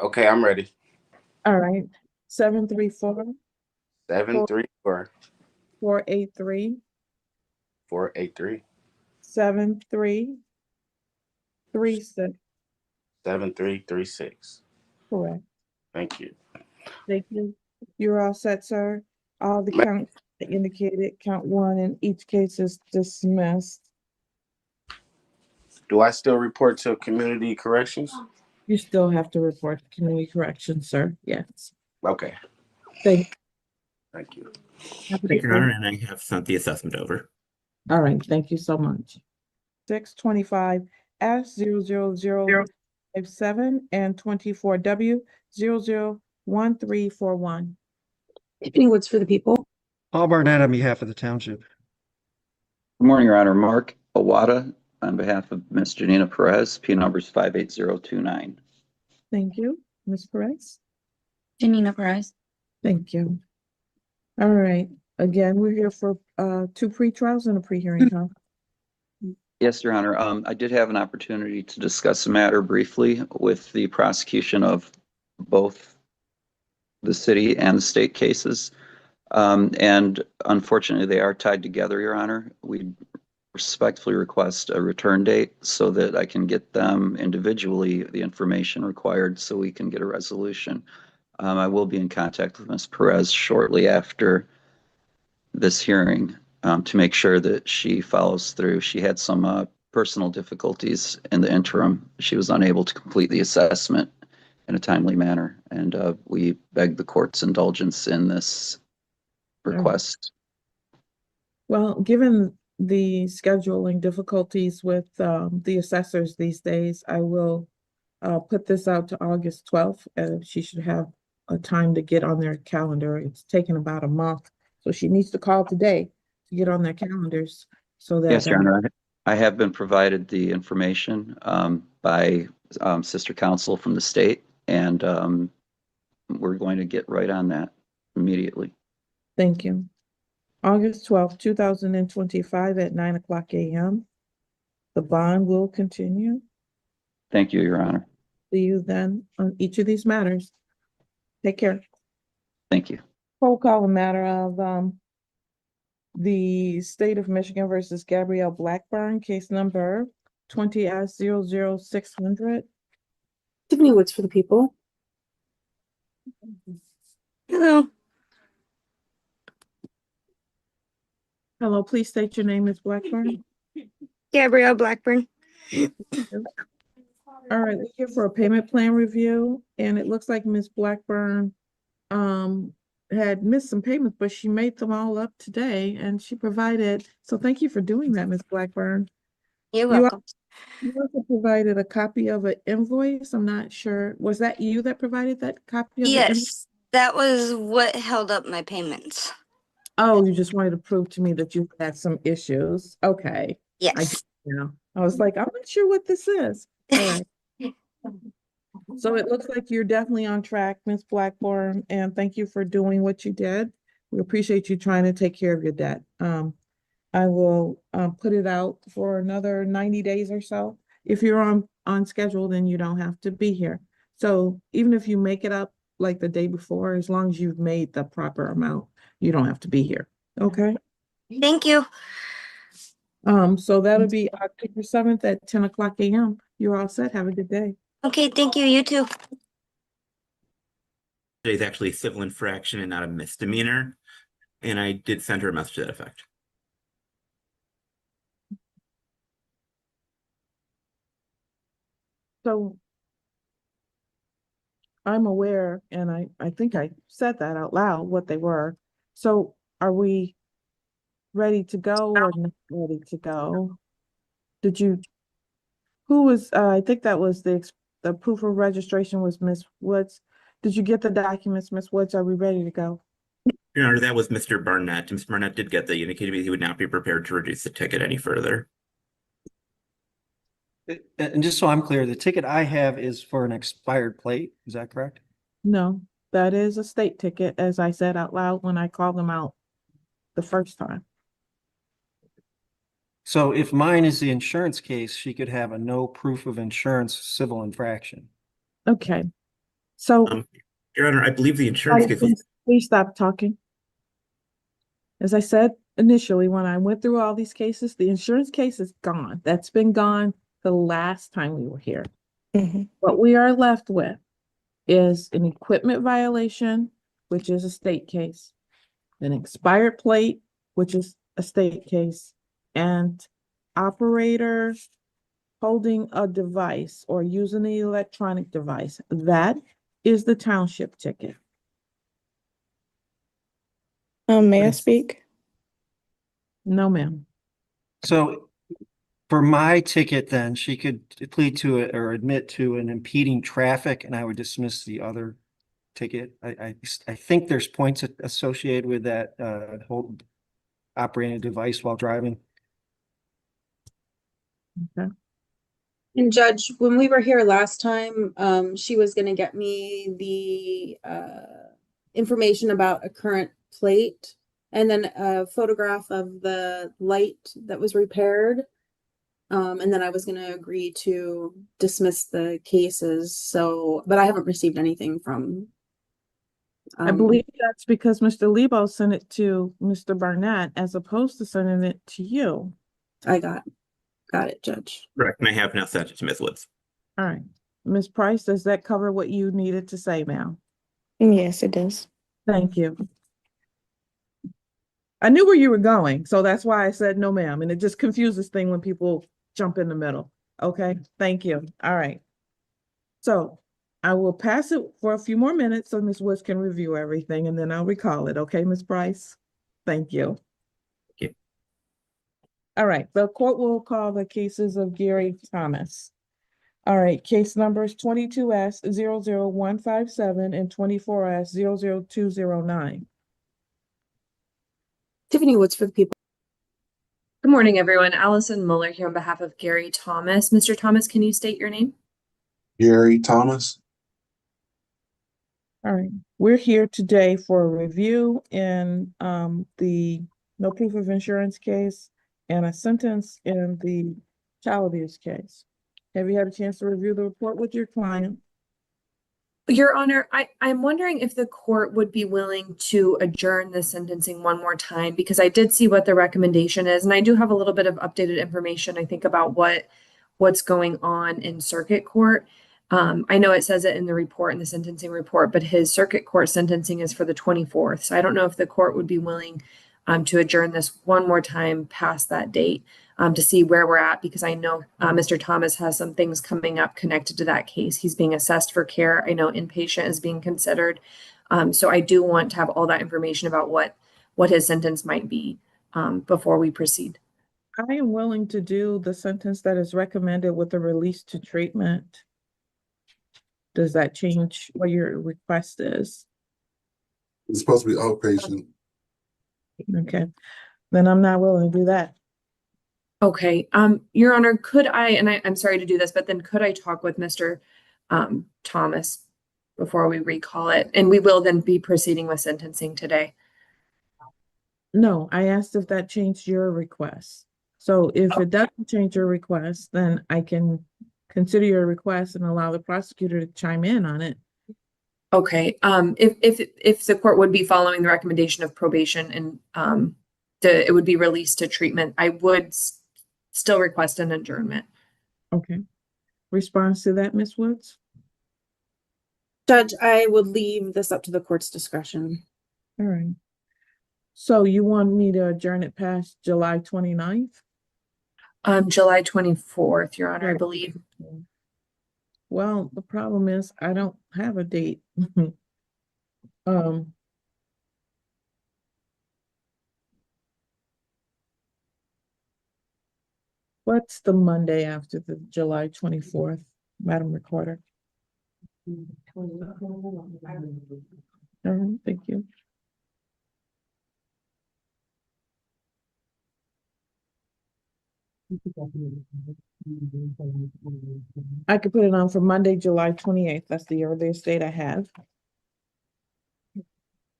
Okay, I'm ready. All right. 734 734 483 483 7336. 7336. Correct. Thank you. Thank you. You're all set, sir. All the Ma- counts indicated, count one in each case is dismissed. Do I still report to community corrections? You still have to report to community correction, sir. Yes. Okay, Thank thank you. have a Thank good you, Your day. Honor, and I have sent the assessment over. All right. Thank you so much. 625 S 00057 and 24W 001341. Tiffany Woods for the people. Paul Barnett on behalf of the township. Good morning, Your Honor. Mark Awada on behalf of Ms. Janina Perez, P numbers 58029. Thank you. Ms. Perez. Janina Perez. Thank you. All right. Again, we're here for two pre-trials and a pre-hearing conference. Yes, Your Honor. I did have an opportunity to discuss the matter briefly with the prosecution of both the city and the state cases. And unfortunately, they are tied together, Your Honor. We respectfully request a return date so that I can get them individually the information required so we can get a resolution. I will be in contact with Ms. Perez shortly after this hearing to make sure that she follows through. She had some personal difficulties in the interim. She was unable to complete the assessment in a timely manner, and we beg the court's indulgence in this request. Well, given the scheduling difficulties with the assessors these days, I will put this out to August 12th. She should have a time to get on their calendar. It's taken about a month, so she needs to call today to get on their calendars so that. Yes, Your Honor. I have been provided the information by sister counsel from the state, and we're going to get right on that immediately. Thank you. August 12th, 2025 at 9:00 a.m. The bond will continue. Thank you, Your Honor. See you then on each of these matters. Take care. Thank you. Roll call a matter of the state of Michigan versus Gabrielle Blackburn, case number 20S00600. Tiffany Woods for the people. Hello. Hello, please state your name, Ms. Blackburn. Gabrielle Blackburn. All right, we're here for a payment plan review, and it looks like Ms. Blackburn had missed some payments, but she made them all up today, and she provided, so thank you for doing that, Ms. Blackburn. You're welcome. You also provided a copy of an invoice. I'm not sure, was that you that provided that copy of the invoice? Yes, that was what held up my payments. Oh, you just wanted to prove to me that you had some issues. Okay. Yes. I was like, I'm not sure what this is. All right. So it looks like you're definitely on track, Ms. Blackburn, and thank you for doing what you did. We appreciate you trying to take care of your debt. I will put it out for another 90 days or so. If you're on schedule, then you don't have to be here. So even if you make it up like the day before, as long as you've made the proper amount, you don't have to be here. Okay. Thank you. So that'll be October 7th at 10:00 a.m. You're all set. Have a good day. Okay, thank you. You too. Today's actually a civil infraction and not a misdemeanor, and I did send her a message to that effect. So I'm aware, and I think I said that out loud, what they were. So are we ready to go or not ready to go? Who was, I think that was the proof of registration was Miss Woods. Did you get the documents, Miss Woods? Are we ready to go? Your Honor, that was Mr. Barnett. Mr. Barnett did get the indicated he would not be prepared to reduce the ticket any further. And just so I'm clear, the ticket I have is for an expired plate. Is that correct? No, that is a state ticket, as I said out loud when I called them out the first time. So if mine is the insurance case, she could have a no proof of insurance civil infraction. Okay. So, Your Honor, I believe the insurance case was, please stop talking. As I said initially, when I went through all these cases, the insurance case is gone. That's been gone the last time we were here. What we are left with is an equipment violation, which is a state case, an expired plate, which is a state case, and operator holding a device or using the electronic device. That is the township ticket. May I Yes. speak? No, ma'am. So for my ticket, then she could plead to it or admit to an impeding traffic, and I would dismiss the other ticket. I think there's points associated with that hold operating a device while driving. Okay. And Judge, when we were here last time, she was gonna get me the information about a current plate and then a photograph of the light that was repaired. And then I was gonna agree to dismiss the cases, so, but I haven't received anything from. I believe that's because Mr. Lebo sent it to Mr. Barnett as opposed to sending it to you. I got it, Judge. correct, and I have now sent it to Ms. Woods. All right. Ms. Price, does that cover what you needed to say, ma'am? Yes, it does. Thank you. I knew where you were going, so that's why I said no, ma'am, and it just confuses things when people jump in the middle. Okay, thank you. All right. So I will pass it for a few more minutes so Ms. Woods can review everything, and then I'll recall it. Okay, Ms. Price? Thank you. Thank you. All right, the court will call the cases of Gary Thomas. All right, case numbers 22S00157 and 24S00209. Tiffany Woods for the people. Good morning, everyone. Allison Mueller here on behalf of Gary Thomas. Mr. Thomas, can you state your name? Gary Thomas. All right, we're here today for a review in the no proof of insurance case and a sentence in the child abuse case. Have you had a chance to review the report with your client? Your Honor, I'm wondering if the court would be willing to adjourn the sentencing one more time, because I did see what the recommendation is, and I do have a little bit of updated information, I think, about what's going on in circuit court. I know it says it in the report, in the sentencing report, but his circuit court sentencing is for the 24th. So I don't know if the court would be willing to adjourn this one more time past that date to see where we're at, because I know Mr. Thomas has some things coming up connected to that case. He's being assessed for care. I know inpatient is being considered. So I do want to have all that information about what his sentence might be before we proceed. I am willing to do the sentence that is recommended with the release to treatment. Does that change what your request is? It's supposed to be outpatient. Okay, then I'm not willing to do that. Okay, Your Honor, could I, and I'm sorry to do this, but then could I talk with Mr. Thomas before we recall it? And we will then be proceeding with sentencing today. No, I asked if that changed your request. So if it doesn't change your request, then I can consider your request and allow the prosecutor to chime in on it. Okay, if the court would be following the recommendation of probation and it would be released to treatment, I would still request an adjournment. Okay. Response to that, Ms. Woods? Judge, I would leave this up to the court's discretion. All right. So you want me to adjourn it past July 29th? July 24th, Your Honor, I believe. Well, the problem is I don't have a date. What's the Monday after the July 24th, Madam Recorder? All right, thank you. I could put it on for Monday, July 28th. That's the earliest date I have.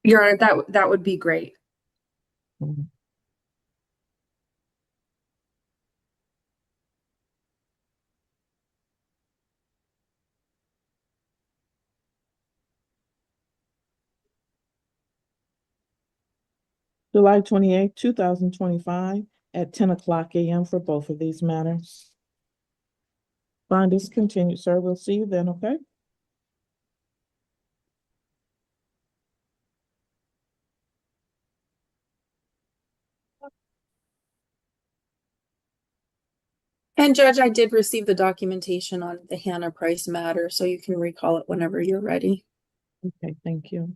Your Honor, that would be great. July 28th, 2025 at 10 o'clock a.m. for both of these matters. Bond is continued, sir. We'll see you then, okay? And Judge, I did receive the documentation on the Hannah Price matter, so you can recall it whenever you're ready. Okay, thank you.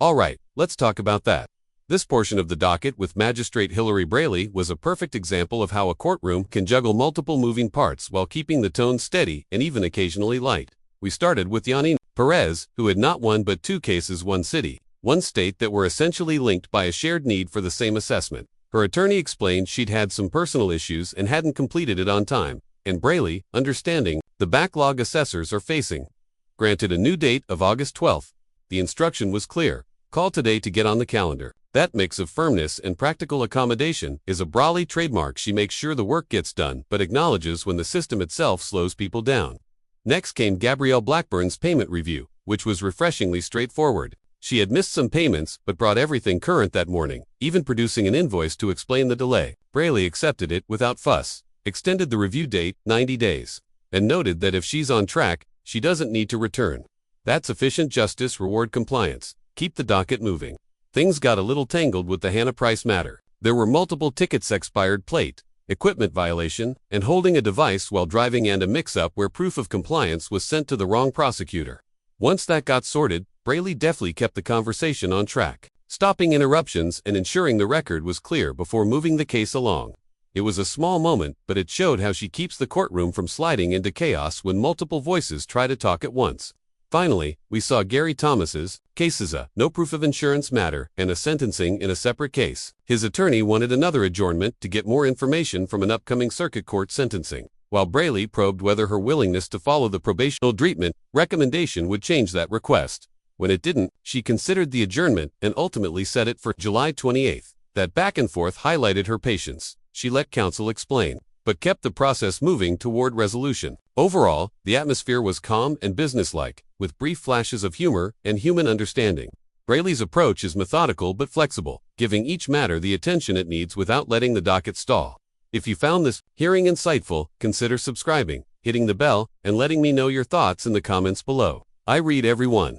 All right, let's talk about that. This portion of the docket with Magistrate Hillary Braley was a perfect example of how a courtroom can juggle multiple moving parts while keeping the tone steady and even occasionally light. We started with Yanni Perez, who had not one but two cases, one city, one state, that were essentially linked by a shared need for the same assessment. Her attorney explained she'd had some personal issues and hadn't completed it on time, and Braley, understanding the backlog assessors are facing, granted a new date of August 12th. The instruction was clear: call today to get on the calendar. That mix of firmness and practical accommodation is a Braley trademark. She makes sure the work gets done, but acknowledges when the system itself slows people down. Next came Gabrielle Blackburn's payment review, which was refreshingly straightforward. She had missed some payments, but brought everything current that morning, even producing an invoice to explain the delay. Braley accepted it without fuss, extended the review date 90 days, and noted that if she's on track, she doesn't need to return. That's efficient justice, reward compliance, keep the docket moving. Things got a little tangled with the Hannah Price matter. There were multiple tickets: expired plate, equipment violation, and holding a device while driving, and a mix-up where proof of compliance was sent to the wrong prosecutor. Once that got sorted, Braley deftly kept the conversation on track, stopping interruptions and ensuring the record was clear before moving the case along. It was a small moment, but it showed how she keeps the courtroom from sliding into chaos when multiple voices try to talk at once. Finally, we saw Gary Thomas's cases, a no proof of insurance matter and a sentencing in a separate case. His attorney wanted another adjournment to get more information from an upcoming circuit court sentencing, while Braley probed whether her willingness to follow the probational treatment recommendation would change that request. When it didn't, she considered the adjournment and ultimately set it for July 28th. That back and forth highlighted her patience. She let counsel explain, but kept the process moving toward resolution. Overall, the atmosphere was calm and businesslike, with brief flashes of humor and human understanding. Braley's approach is methodical but flexible, giving each matter the attention it needs without letting the docket stall. If you found this hearing insightful, consider subscribing, hitting the bell, and letting me know your thoughts in the comments below. I read every one.